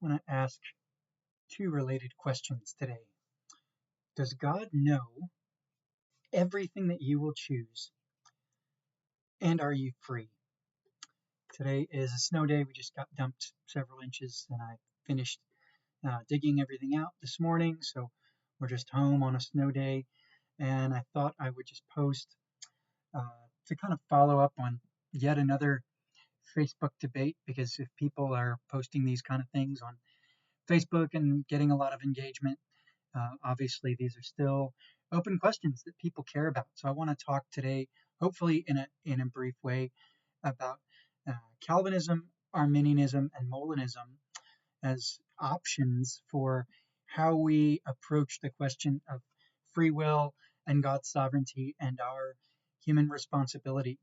I want to ask two related questions today. Does God know everything that you will choose? And are you free? Today is a snow day. We just got dumped several inches, and I finished digging everything out this morning. So we're just home on a snow day. And I thought I would just post uh, to kind of follow up on yet another Facebook debate, because if people are posting these kind of things on Facebook and getting a lot of engagement, obviously, these are still open questions that people care about. So I want to talk today, hopefully in a brief way, about uh, Calvinism, Arminianism, and Molinism as options for how we approach the question of free will and God's sovereignty and our human responsibility.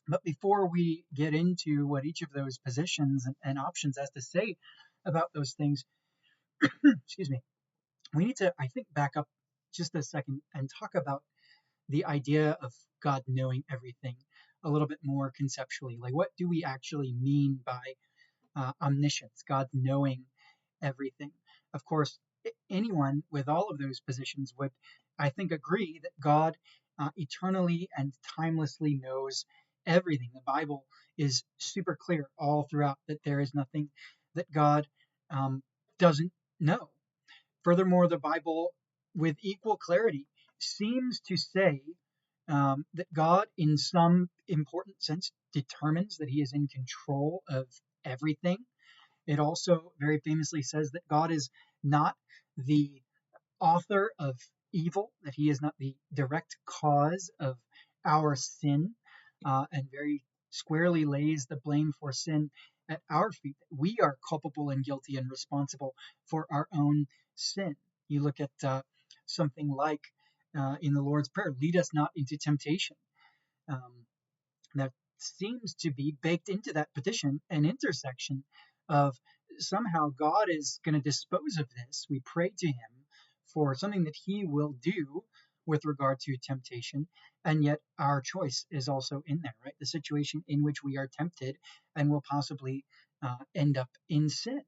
But before we get into what each of those positions and options has to say about those things, excuse me, we need to, I think, back up just a second and talk about the idea of God knowing everything a little bit more conceptually. Like, what do we actually mean by omniscience, God knowing everything? Of course, anyone with all of those positions would, I think, agree that God eternally and timelessly knows everything. The Bible is super clear all throughout that there is nothing that God doesn't know. Furthermore, the Bible, with equal clarity, seems to say that God, in some important sense, determines that he is in control of everything. It also very famously says that God is not the author of evil, that he is not the direct cause of our sin, and very squarely lays the blame for sin at our feet. We are culpable and guilty and responsible for our own sin. You look at something like in the Lord's Prayer, lead us not into temptation. Um, that seems to be baked into that petition, an intersection of somehow God is going to dispose of this. We pray to him for something that he will do with regard to temptation, and yet our choice is also in there, right? The situation in which we are tempted and will possibly end up in sin,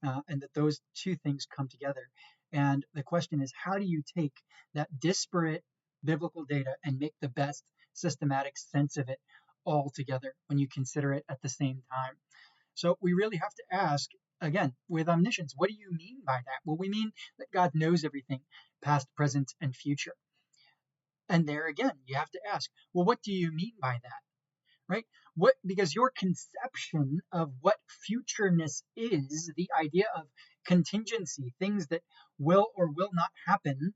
and that those two things come together. And the question is, how do you take that disparate biblical data and make the best systematic sense of it all together when you consider it at the same time? So we really have to ask, again, with omniscience, what do you mean by that? Well, we mean that God knows everything, past, present, and future. And there again, you have to ask, well, what do you mean by that? Right? What, because your conception of what futureness is, the idea of contingency, things that will or will not happen,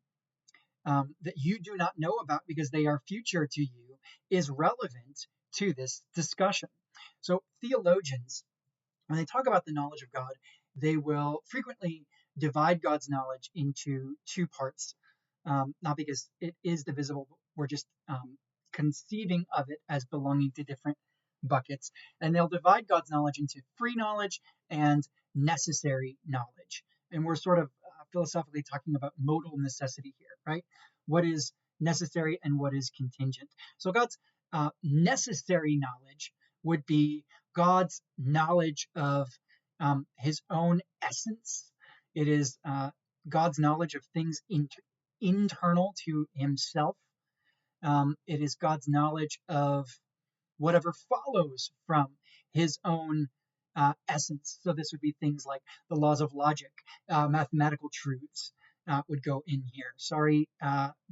that you do not know about because they are future to you, is relevant to this discussion. So theologians, when they talk about the knowledge of God, they will frequently divide God's knowledge into two parts, not because it is divisible, but we're just conceiving of it as belonging to different buckets. And they'll divide God's knowledge into free knowledge and necessary knowledge. And we're sort of philosophically talking about modal necessity here, right? What is necessary and what is contingent? So God's necessary knowledge would be God's knowledge of his own essence. It is God's knowledge of things internal to himself. It is God's knowledge of whatever follows from his own essence. So this would be things like the laws of logic, mathematical truths would go in here. Sorry,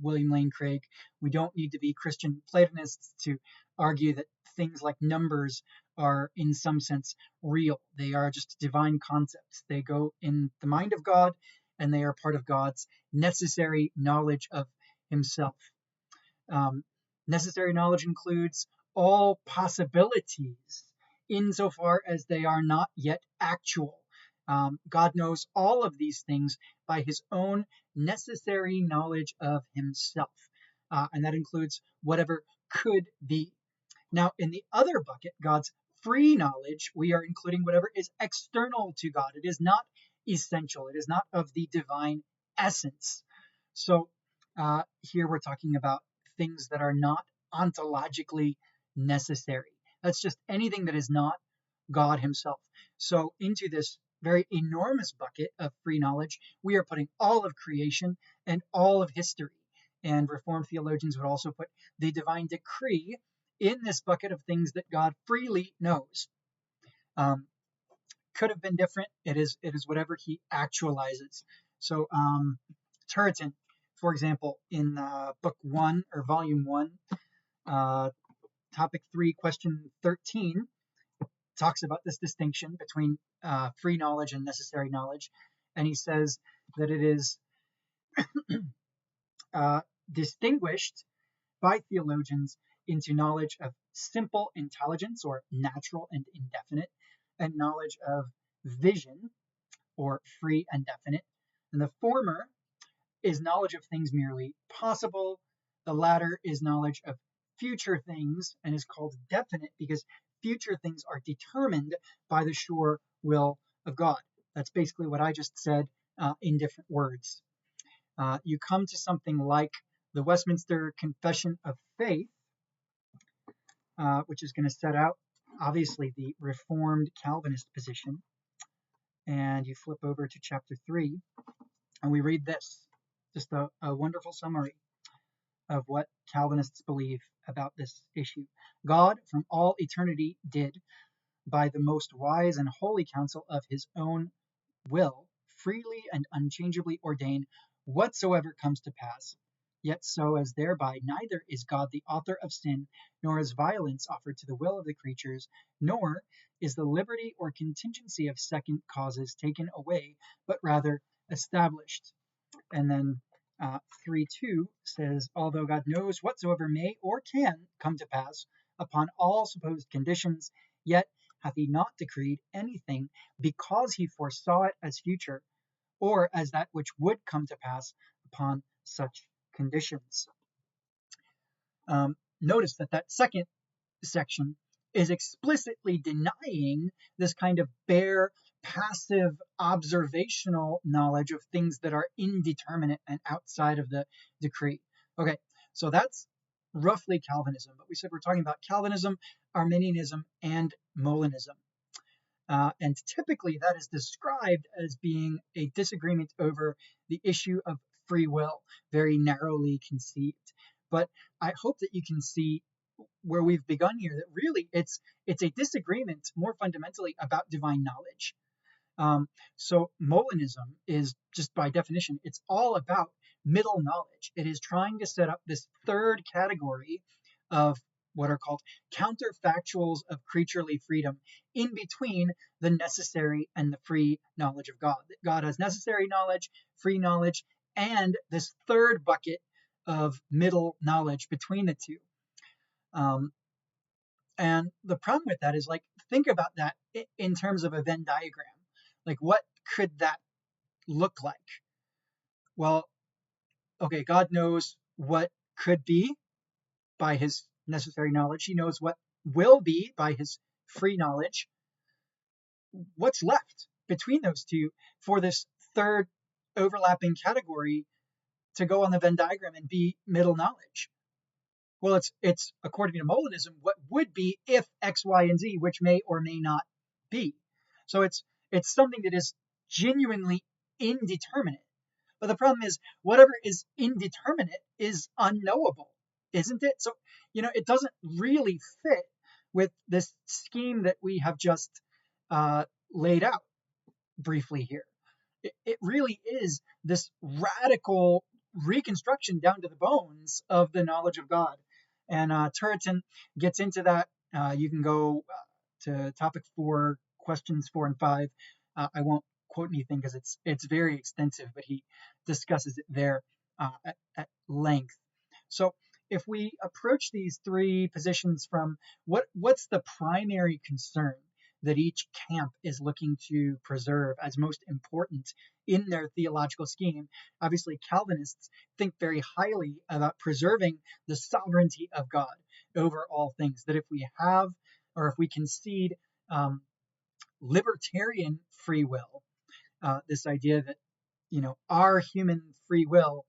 William Lane Craig, we don't need to be Christian Platonists to argue that things like numbers are in some sense real. They are just divine concepts. They go in the mind of God, and they are part of God's necessary knowledge of himself. Necessary knowledge includes all possibilities insofar as they are not yet actual. God knows all of these things by his own necessary knowledge of himself. And that includes whatever could be. Now, in the other bucket, God's free knowledge, we are including whatever is external to God. It is not essential. It is not of the divine essence. So here we're talking about things that are not ontologically necessary. That's just anything that is not God himself. So into this very enormous bucket of free knowledge, we are putting all of creation and all of history. And Reformed theologians would also put the divine decree in this bucket of things that God freely knows. Could have been different. It is whatever he actualizes. So Turretin, for example, in book 1 or volume 1, topic 3, question 13, talks about this distinction between free knowledge and necessary knowledge. And he says that it is distinguished by theologians into knowledge of simple intelligence, or natural and indefinite, and knowledge of vision, or free and definite. And the former is knowledge of things merely possible. The latter is knowledge of future things and is called definite because future things are determined by the sure will of God. That's basically what I just said in different words. You come to something like the Westminster Confession of Faith, which is going to set out, obviously, the Reformed Calvinist position. And you flip over to chapter 3, and we read this, just a wonderful summary of what Calvinists believe about this issue. God, from all eternity, did, by the most wise and holy counsel of his own will, freely and unchangeably ordain whatsoever comes to pass. Yet so as thereby neither is God the author of sin, nor is violence offered to the will of the creatures, nor is the liberty or contingency of second causes taken away, but rather established. And then 3:2 says, although God knows whatsoever may or can come to pass upon all supposed conditions, yet hath he not decreed anything because he foresaw it as future, or as that which would come to pass upon such conditions. Notice that second section is explicitly denying this kind of bare, passive, observational knowledge of things that are indeterminate and outside of the decree. Okay, so that's roughly Calvinism, but we said we're talking about Calvinism, Arminianism, and Molinism. And typically that is described as being a disagreement over the issue of free will, very narrowly conceived. But I hope that you can see where we've begun here, that really it's a disagreement more fundamentally about divine knowledge. So Molinism is, just by definition, it's all about middle knowledge. It is trying to set up this third category of what are called counterfactuals of creaturely freedom in between the necessary and the free knowledge of God. That God has necessary knowledge, free knowledge, and this third bucket of middle knowledge between the two. And the problem with that is, like, think about that in terms of a Venn diagram. Like, what could that look like? Well, okay, God knows what could be by his necessary knowledge. He knows what will be by his free knowledge. What's left between those two for this third overlapping category to go on the Venn diagram and be middle knowledge? Well, it's according to Molinism, what would be if X, Y, and Z, which may or may not be. So it's something that is genuinely indeterminate. But the problem is, whatever is indeterminate is unknowable, isn't it? So, it doesn't really fit with this scheme that we have just laid out briefly here. It really is this radical reconstruction down to the bones of the knowledge of God. And Turretin gets into that. You can go to topic 4, questions 4 and 5. I won't quote anything because it's very extensive, but he discusses it there at length. So if we approach these three positions from what's the primary concern that each camp is looking to preserve as most important in their theological scheme. Obviously, Calvinists think very highly about preserving the sovereignty of God over all things, that if we have, or if we concede libertarian free will, this idea that, our human free will,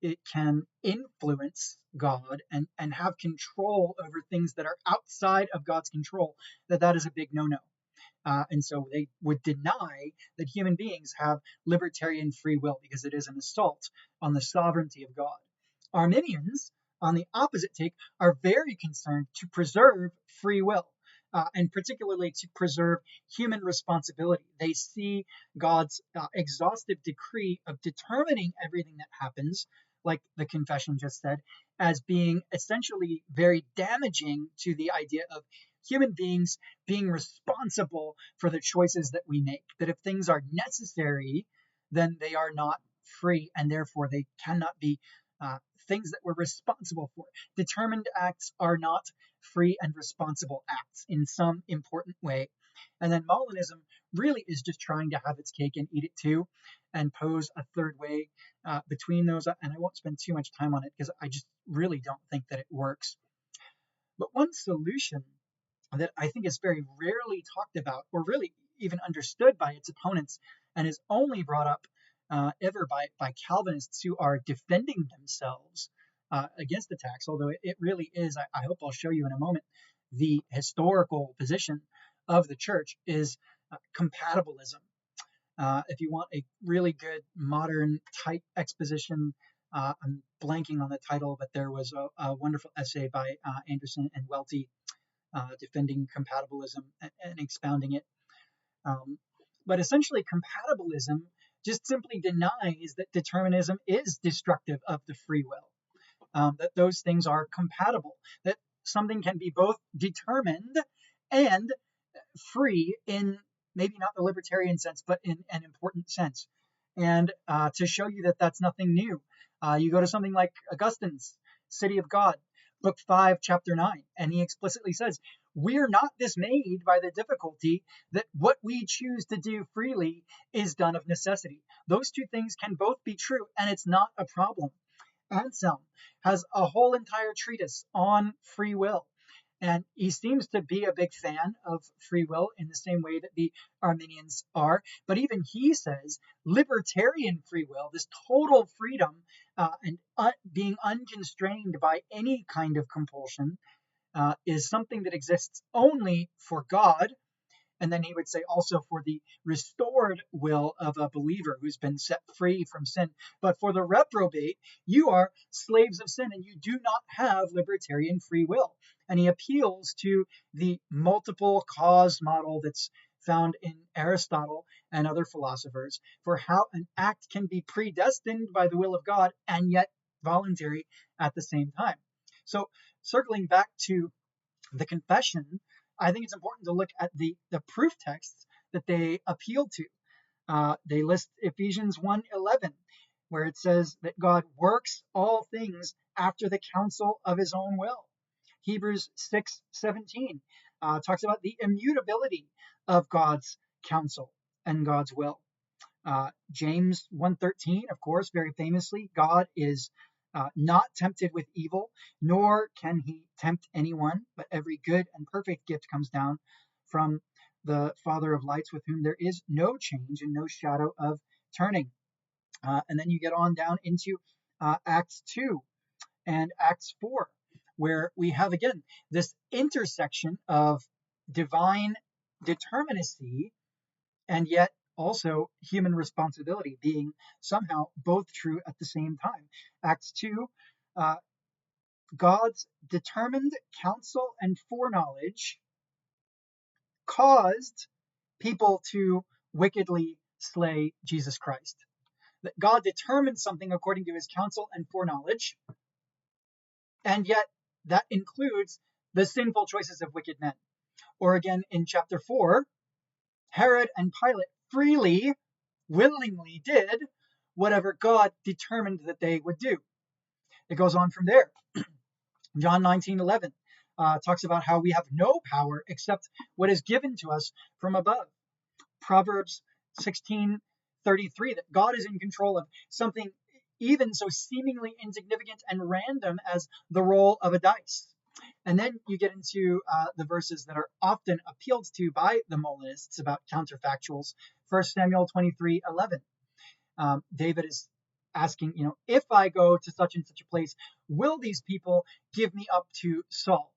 it can influence God and have control over things that are outside of God's control, that is a big no-no. And so they would deny that human beings have libertarian free will because it is an assault on the sovereignty of God. Arminians, on the opposite take, are very concerned to preserve free will, and particularly to preserve human responsibility. They see God's exhaustive decree of determining everything that happens, like the confession just said, as being essentially very damaging to the idea of human beings being responsible for the choices that we make. That if things are necessary, then they are not free, and therefore they cannot be things that we're responsible for. Determined acts are not free and responsible acts in some important way. And then Molinism really is just trying to have its cake and eat it too, and pose a third way between those. And I won't spend too much time on it because I just really don't think that it works. But one solution that I think is very rarely talked about or really even understood by its opponents and is only brought up ever by Calvinists who are defending themselves against attacks, although it really is, I hope I'll show you in a moment, the historical position of the church is compatibilism. If you want a really good modern type exposition, I'm blanking on the title, but there was a wonderful essay by Anderson and Welty defending compatibilism and expounding it. But essentially, compatibilism just simply denies that determinism is destructive of the free will, that those things are compatible, that something can be both determined and free in maybe not the libertarian sense, but in an important sense. And to show you that that's nothing new, you go to something like Augustine's City of God, Book 5, Chapter 9, and he explicitly says, we're not dismayed by the difficulty that what we choose to do freely is done of necessity. Those two things can both be true, and it's not a problem. Anselm has a whole entire treatise on free will. And he seems to be a big fan of free will in the same way that the Arminians are. But even he says libertarian free will, this total freedom and being unconstrained by any kind of compulsion, is something that exists only for God. And then he would say also for the restored will of a believer who's been set free from sin. But for the reprobate, you are slaves of sin and you do not have libertarian free will. And he appeals to the multiple cause model that's found in Aristotle and other philosophers for how an act can be predestined by the will of God and yet voluntary at the same time. So circling back to the confession, I think it's important to look at the proof texts that they appeal to. They list Ephesians 1:11, where it says that God works all things after the counsel of his own will. Hebrews 6:17 talks about the immutability of God's counsel and God's will. James 1:13, of course, very famously, God is not tempted with evil, nor can he tempt anyone, but every good and perfect gift comes down from the Father of lights, with whom there is no change and no shadow of turning. And then you get on down into Acts 2 and Acts 4, where we have again this intersection of divine determinacy and yet also human responsibility being somehow both true at the same time. Acts 2, God's determined counsel and foreknowledge caused people to wickedly slay Jesus Christ. That God determined something according to his counsel and foreknowledge, and yet that includes the sinful choices of wicked men. Or again in chapter 4, Herod and Pilate freely, willingly did whatever God determined that they would do. It goes on from there. John 19:11 talks about how we have no power except what is given to us from above. Proverbs 16:33, that God is in control of something even so seemingly insignificant and random as the roll of a dice. And then you get into the verses that are often appealed to by the Molinists about counterfactuals. 1 Samuel 23:11. David is asking, if I go to such and such a place, will these people give me up to Saul?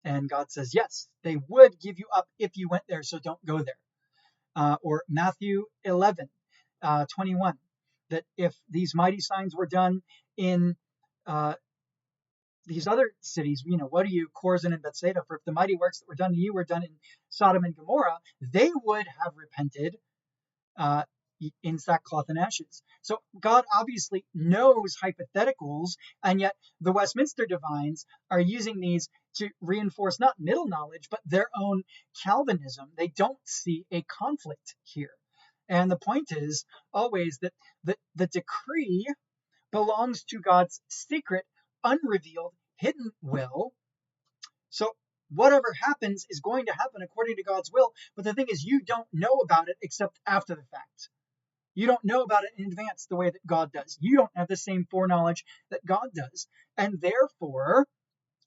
And God says, yes, they would give you up if you went there, so don't go there. Or Matthew 11:21, that if these mighty signs were done in uh, these other cities, what are you, Chorazin and Bethsaida? For if the mighty works that were done in you were done in Sodom and Gomorrah, they would have repented uh, in sackcloth and ashes. So God obviously knows hypotheticals, and yet the Westminster divines are using these to reinforce not middle knowledge, but their own Calvinism. They don't see a conflict here. And the point is always that the decree belongs to God's secret, unrevealed, hidden will. So whatever happens is going to happen according to God's will. But the thing is, you don't know about it except after the fact. You don't know about it in advance the way that God does. You don't have the same foreknowledge that God does. And therefore,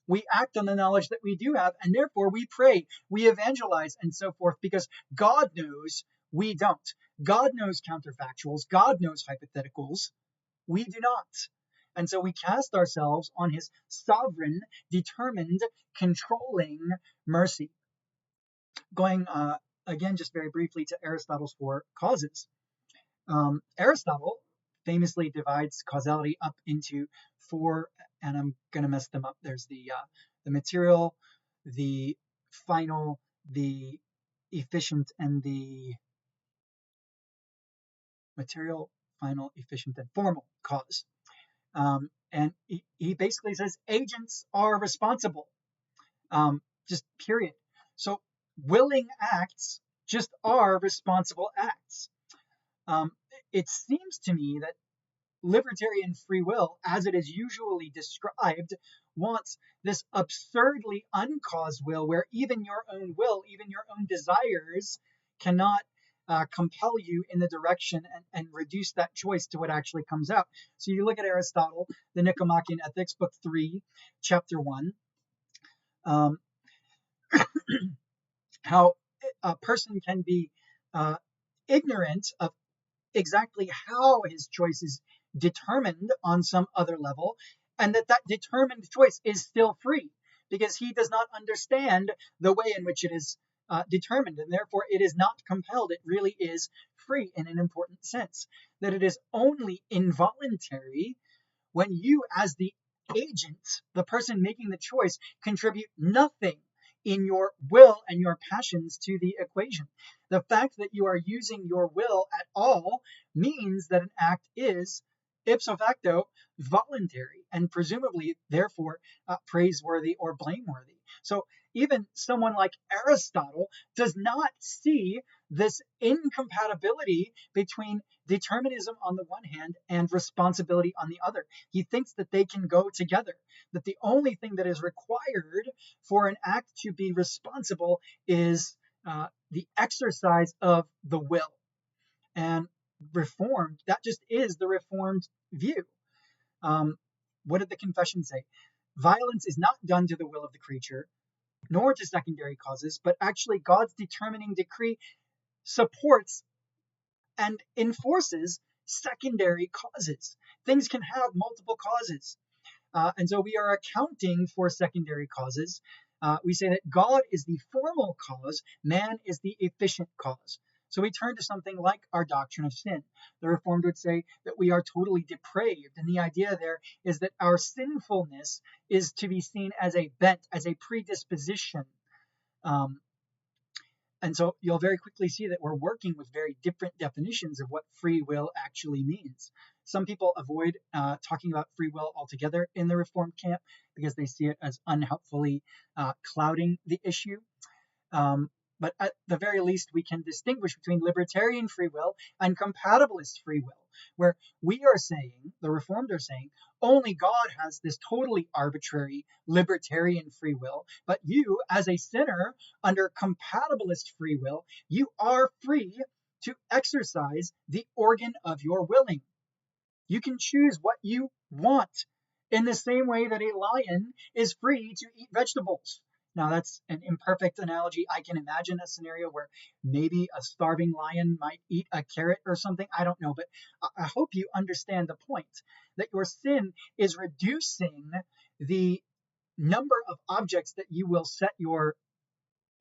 we act on the knowledge that we do have. And therefore, we pray, we evangelize, and so forth, because God knows, we don't. God knows counterfactuals. God knows hypotheticals. We do not. And so we cast ourselves on his sovereign, determined, controlling mercy. Going again, just very briefly, to Aristotle's four causes. Aristotle famously divides causality up into four, and I'm going to mess them up. There's the material, the final, the efficient, and the material, final, efficient, and formal cause. And he basically says agents are responsible, just period. So willing acts just are responsible acts. It seems to me that libertarian free will, as it is usually described, wants this absurdly uncaused will where even your own will, even your own desires cannot compel you in the direction and reduce that choice to what actually comes out. So you look at Aristotle, the Nicomachean Ethics, book 3, chapter 1, how a person can be ignorant of exactly how his choice is determined on some other level, and that determined choice is still free because he does not understand the way in which it is determined, and therefore it is not compelled. It really is free in an important sense, that it is only involuntary when you, as the agent, the person making the choice, contribute nothing in your will and your passions to the equation. The fact that you are using your will at all means that an act is ipso facto voluntary and presumably therefore praiseworthy or blameworthy. So even someone like Aristotle does not see this incompatibility between determinism on the one hand and responsibility on the other. He thinks that they can go together, that the only thing that is required for an act to be responsible is the exercise of the will. And Reformed, that just is the Reformed view. What did the Confession say? Violence is not done to the will of the creature, nor to secondary causes, but actually God's determining decree supports and enforces secondary causes. Things can have multiple causes. And so we are accounting for secondary causes. We say that God is the formal cause, man is the efficient cause. So we turn to something like our doctrine of sin. The Reformed would say that we are totally depraved. And the idea there is that our sinfulness is to be seen as a bent, as a predisposition. And so you'll very quickly see that we're working with very different definitions of what free will actually means. Some people avoid talking about free will altogether in the Reformed camp because they see it as unhelpfully clouding the issue. But at the very least, we can distinguish between libertarian free will and compatibilist free will, where we are saying, the Reformed are saying, only God has this totally arbitrary libertarian free will, but you, as a sinner, under compatibilist free will, you are free to exercise the organ of your willing. You can choose what you want in the same way that a lion is free to eat vegetables. Now, that's an imperfect analogy. I can imagine a scenario where maybe a starving lion might eat a carrot or something. I don't know, but I hope you understand the point that your sin is reducing the number of objects that you will set your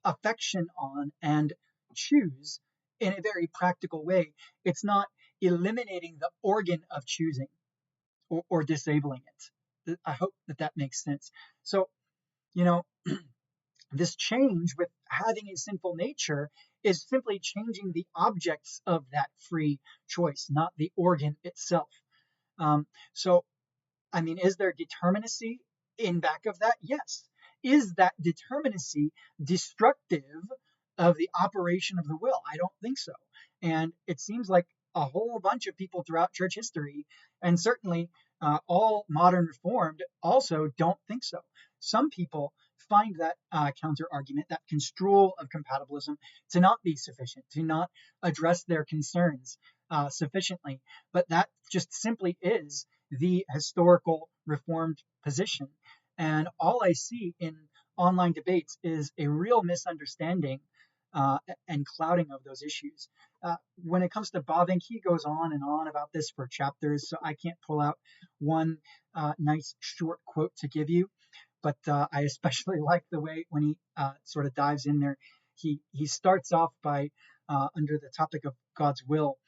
affection on and choose in a very practical way. It's not eliminating the organ of choosing or disabling it. I hope that that makes sense. So, you know, this change with having a sinful nature is simply changing the objects of that free choice, not the organ itself. So, I mean, is there determinacy in back of that? Yes. Is that determinacy destructive of the operation of the will? I don't think so. And it seems like a whole bunch of people throughout church history, and certainly all modern Reformed, also don't think so. Some people find that counter argument, that construal of compatibilism, to not be sufficient, to not address their concerns sufficiently. But that just simply is the historical Reformed position. And all I see in online debates is a real misunderstanding and clouding of those issues. When it comes to Bavinck, he goes on and on about this for chapters, so I can't pull out one nice short quote to give you. But I especially like the way when he sort of dives in there. He starts off by under the topic of God's will.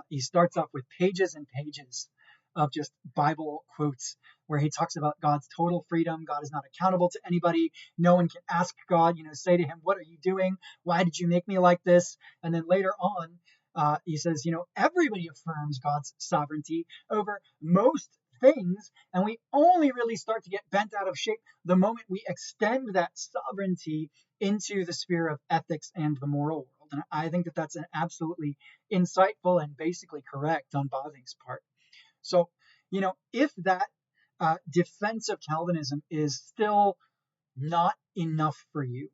He starts off with pages and pages of just Bible quotes where he talks about God's total freedom. God is not accountable to anybody. No one can ask God, say to him, what are you doing? Why did you make me like this? And then later on, he says, everybody affirms God's sovereignty over most things. And we only really start to get bent out of shape the moment we extend that sovereignty into the sphere of ethics and the moral world. And I think that that's an absolutely insightful and basically correct on Bavinck's part. So, if that defense of Calvinism is still not enough for you,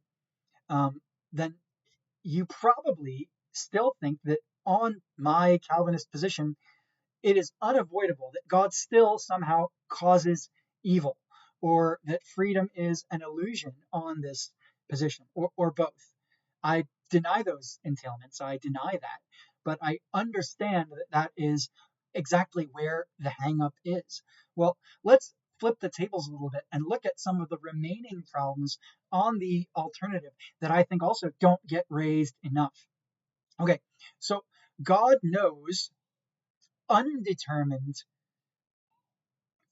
then you probably still think that on my Calvinist position, it is unavoidable that God still somehow causes evil, or that freedom is an illusion on this position, or both. I deny those entailments. I deny that. But I understand that that is exactly where the hangup is. Well, let's flip the tables a little bit and look at some of the remaining problems on the alternative that I think also don't get raised enough. Okay, so God knows undetermined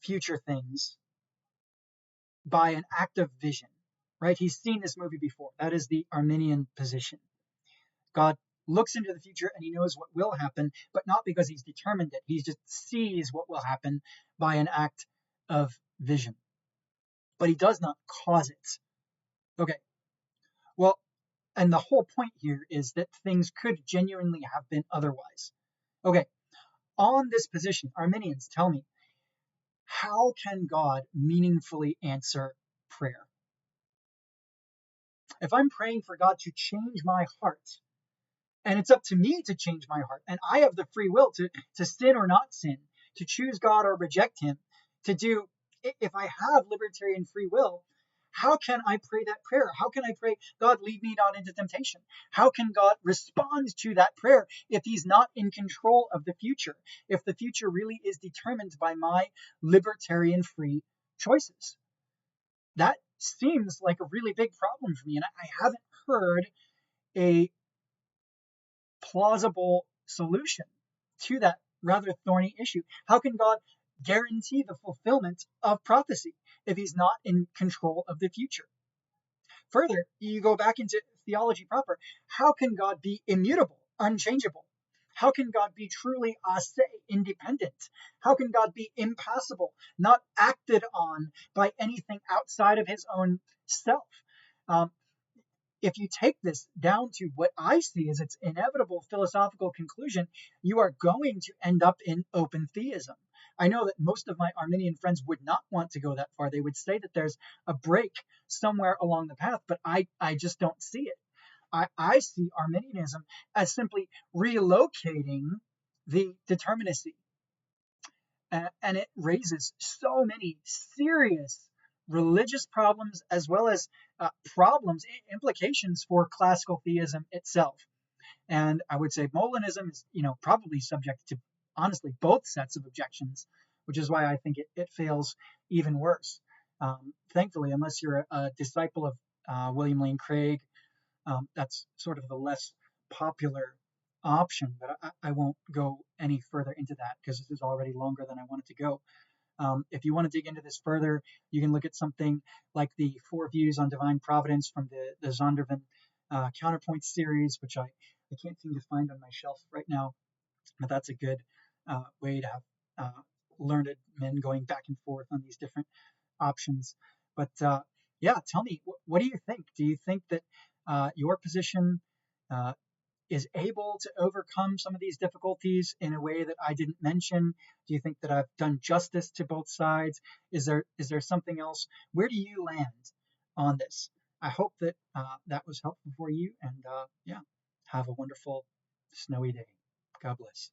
future things by an act of vision, right? He's seen this movie before. That is the Arminian position. God looks into the future and he knows what will happen, but not because he's determined it. He just sees what will happen by an act of vision. But he does not cause it. Okay. Well, and the whole point here is that things could genuinely have been otherwise. Okay. On this position, Arminians, tell me, how can God meaningfully answer prayer? If I'm praying for God to change my heart, and it's up to me to change my heart, and I have the free will to sin or not sin, to choose God or reject him, to do, if I have libertarian free will, how can I pray that prayer? How can I pray, God, lead me not into temptation? How can God respond to that prayer if he's not in control of the future? If the future really is determined by my libertarian free choices? That seems like a really big problem for me, and I haven't heard a plausible solution to that rather thorny issue. How can God guarantee the fulfillment of prophecy if he's not in control of the future? Further, you go back into theology proper. How can God be immutable, unchangeable? How can God be truly ase, independent? How can God be impassible, not acted on by anything outside of his own self? If you take this down to what I see as its inevitable philosophical conclusion, you are going to end up in open theism. I know that most of my Arminian friends would not want to go that far. They would say that there's a break somewhere along the path, but I just don't see it. I see Arminianism as simply relocating the determinacy. And it raises so many serious religious problems as well as problems, implications for classical theism itself. And I would say Molinism is, probably subject to, honestly, both sets of objections, which is why I think it fails even worse. Thankfully, unless you're a disciple of William Lane Craig, that's sort of the less popular option, but I won't go any further into that because this is already longer than I wanted to go. If you want to dig into this further, you can look at something like the Four Views on Divine Providence from the Zondervan Counterpoint series, which I can't seem to find on my shelf right now, but that's a good way to have learned men going back and forth on these different options. But yeah, tell me, what do you think? Do you think that your position uh, is able to overcome some of these difficulties in a way that I didn't mention? Do you think that I've done justice to both sides? Is there something else? Where do you land on this? I hope that that was helpful for you, and yeah, have a wonderful snowy day. God bless.